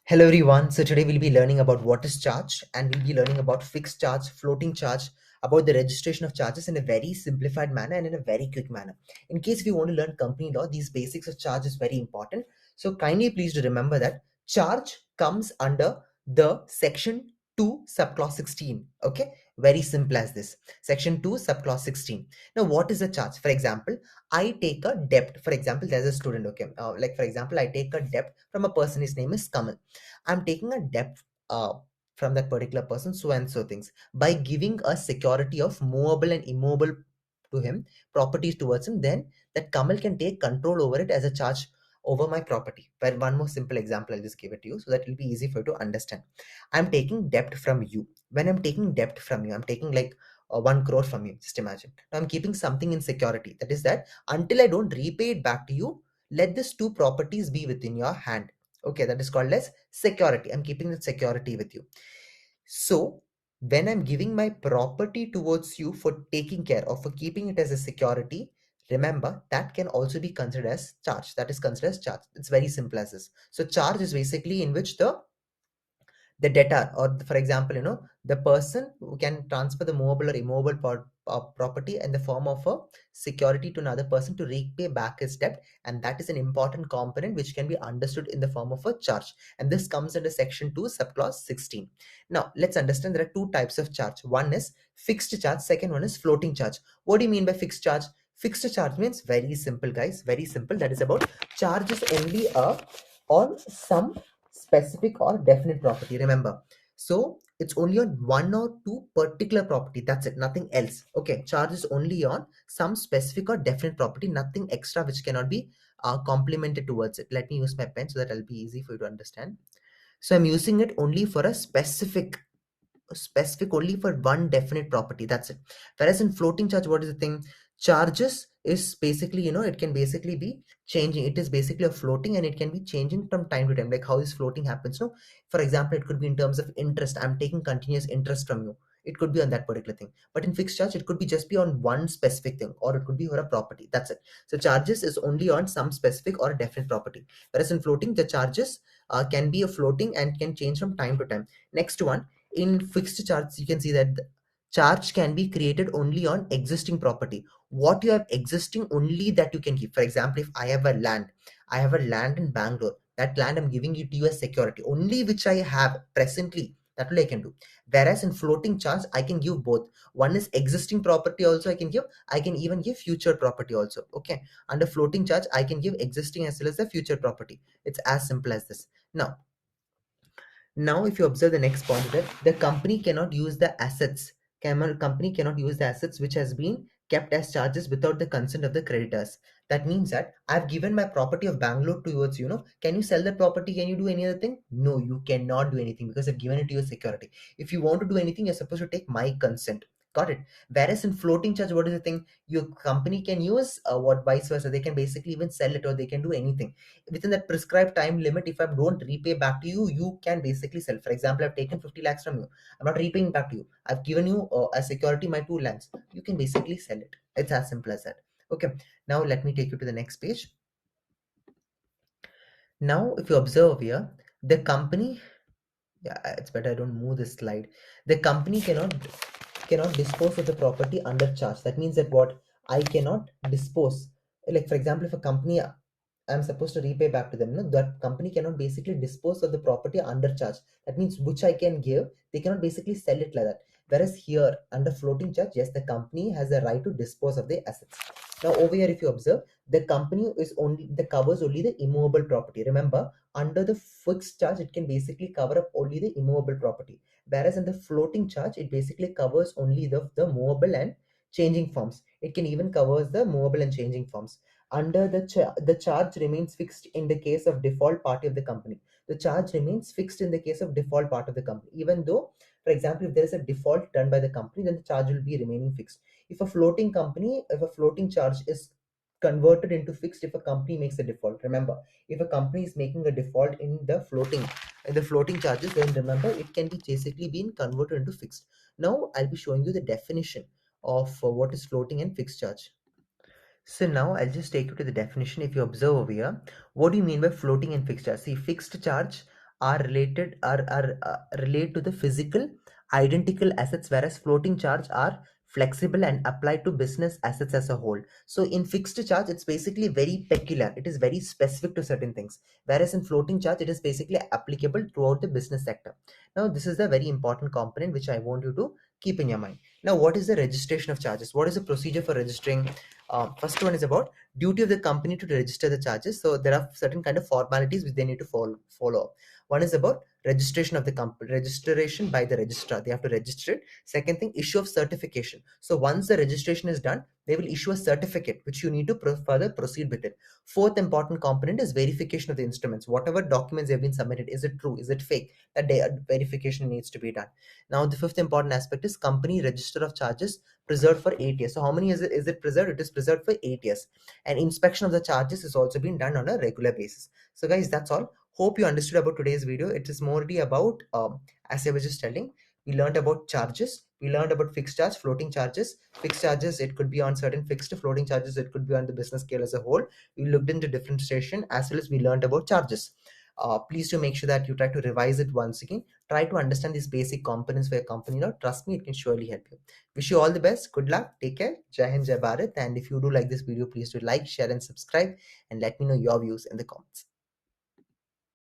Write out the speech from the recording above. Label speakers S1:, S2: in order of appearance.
S1: Hello everyone. So today we'll be learning about what is charge and we'll be learning about fixed charge, floating charge, about the registration of charges in a very simplified manner and in a very quick manner. In case if you want to learn company law, these basics of charge is very important. So kindly please to remember that charge comes under the section 2 subclause 16. Okay, very simple as this. Section 2 subclause 16. Now what is a charge? For example, I take a debt. For example, there's a student. Okay, like for example, I take a debt from a person. His name is Kamal. I'm taking a debt from that particular person, so and so things, by giving a security of movable and immobile to him, properties towards him. Then that Kamal can take control over it as a charge over my property. But one more simple example, I'll just give it to you so that it'll be easy for you to understand. I'm taking debt from you. When I'm taking debt from you, I'm taking like 1 crore from you. Just imagine. Now I'm keeping something in security. That is that until I don't repay it back to you, let these two properties be within your hand. Okay, that is called as security. I'm keeping the security with you. So when I'm giving my property towards you for taking care or for keeping it as a security, remember that can also be considered as charge. That is considered as charge. It's very simple as this. So charge is basically in which the debtor, or for example, the person who can transfer the movable or immobile property in the form of a security to another person to repay back his debt, and that is an important component which can be understood in the form of a charge, and this comes under section 2 subclause 16. Now let's understand there are two types of charge. One is fixed charge, second one is floating charge. What do you mean by fixed charge? Fixed charge means very simple, guys, very simple. That is about charges only on some specific or definite property. Remember, so it's only on one or two particular property, that's it, nothing else. Okay, charge is only on some specific or definite property, nothing extra which cannot be complemented towards it. Let me use my pen so that it'll be easy for you to understand. So I'm using it only for a specific only for one definite property, that's it. Whereas in floating charge, what is the thing? Charges is basically, it can basically be changing. It is basically a floating and it can be changing from time to time, like how this floating happens. No, for example, it could be in terms of interest. I'm taking continuous interest from you, it could be on that particular thing. But in fixed charge, it could be just be on one specific thing, or it could be for a property, that's it. So charges is only on some specific or definite property, whereas in floating, the charges can be a floating and can change from time to time. Next one, in fixed charge, you can see that the charge can be created only on existing property. What you have existing, only that you can give. For example, if I have a land in Bangalore. That land I'm giving it to you as security, only which I have presently, that will I can do. Whereas in floating charge, I can give both. One is existing property also I can give. I can even give future property also. Okay, under floating charge, I can give existing as well as the future property. It's as simple as this. Now, if you observe the next point, that the company cannot use the assets. Company cannot use the assets which has been kept as charges without the consent of the creditors. That means that I've given my property of Bangalore towards you. Know, can you sell that property? Can you do any other thing? No, you cannot do anything because I've given it to you as security. If you want to do anything, you're supposed to take my consent. Got it? Whereas in floating charge, what is the thing? Your company can use what vice versa. They can basically even sell it or they can do anything within that prescribed time limit. If I don't repay back to you, you can basically sell. For example, I've taken 50 lakhs from you, I'm not repaying back to you, I've given you as security my 2 lakhs, you can basically sell it. It's as simple as that. Okay, now let me take you to the next page. Now if you observe here, the company, yeah, it's better I don't move this slide. The company cannot dispose of the property under charge. That means that what, I cannot dispose, like for example, if a company, I'm supposed to repay back to them, no, that company cannot basically dispose of the property under charge. That means which I can give, they cannot basically sell it like that. Whereas here under floating charge, yes, the company has the right to dispose of the assets. Now over here, if you observe, the company is only, the covers only the immobile property. Remember, under the fixed charge, it can basically cover up only the immobile property. Whereas in the floating charge, it basically covers only the movable and changing forms. It can even covers the movable and changing forms. Under the charge remains fixed in the case of default party of the company. The charge remains fixed in the case of default part of the company. Even though, for example, if there is a default done by the company, then the charge will be remaining fixed. If a floating charge is converted into fixed, if a company makes a default, remember, if a company is making a default in the floating charges, then remember it can be basically being converted into fixed. Now I'll be showing you the definition of what is floating and fixed charge. So now I'll just take you to the definition. If you observe over here, what do you mean by floating and fixed charge? See, fixed charge relate to the physical identical assets, whereas floating charge are flexible and applied to business assets as a whole. So in fixed charge, it's basically very peculiar. It is very specific to certain things, whereas in floating charge, it is basically applicable throughout the business sector. Now, this is the very important component which I want you to keep in your mind. Now, what is the registration of charges? What is the procedure for registering? First one is about duty of the company to register the charges. So there are certain kind of formalities which they need to follow. One is about registration of the company, registration by the registrar. They have to register it. Second thing, issue of certification. So once the registration is done, they will issue a certificate which you need to further proceed with it. Fourth important component is verification of the instruments. Whatever documents have been submitted, is it true? Is it fake? That verification needs to be done. Now the fifth important aspect is company register of charges preserved for 8 years. So how many years is it preserved? It is preserved for 8 years. And inspection of the charges is also being done on a regular basis. So guys, that's all. Hope you understood about today's video. It is morely about, as I was just telling, we learned about charges. We learned about fixed charge, floating charges. Fixed charges, it could be on certain fixed. Floating charges, it could be on the business scale as a whole. We looked into differentiation as well as we learned about charges. Please do make sure that you try to revise it once again. Try to understand these basic components for your company. Now, trust me, it can surely help you. Wish you all the best. Good luck. Take care. Jai Hind, Jai Bharat. And if you do like this video, please do like, share, and subscribe. And let me know your views in the comments.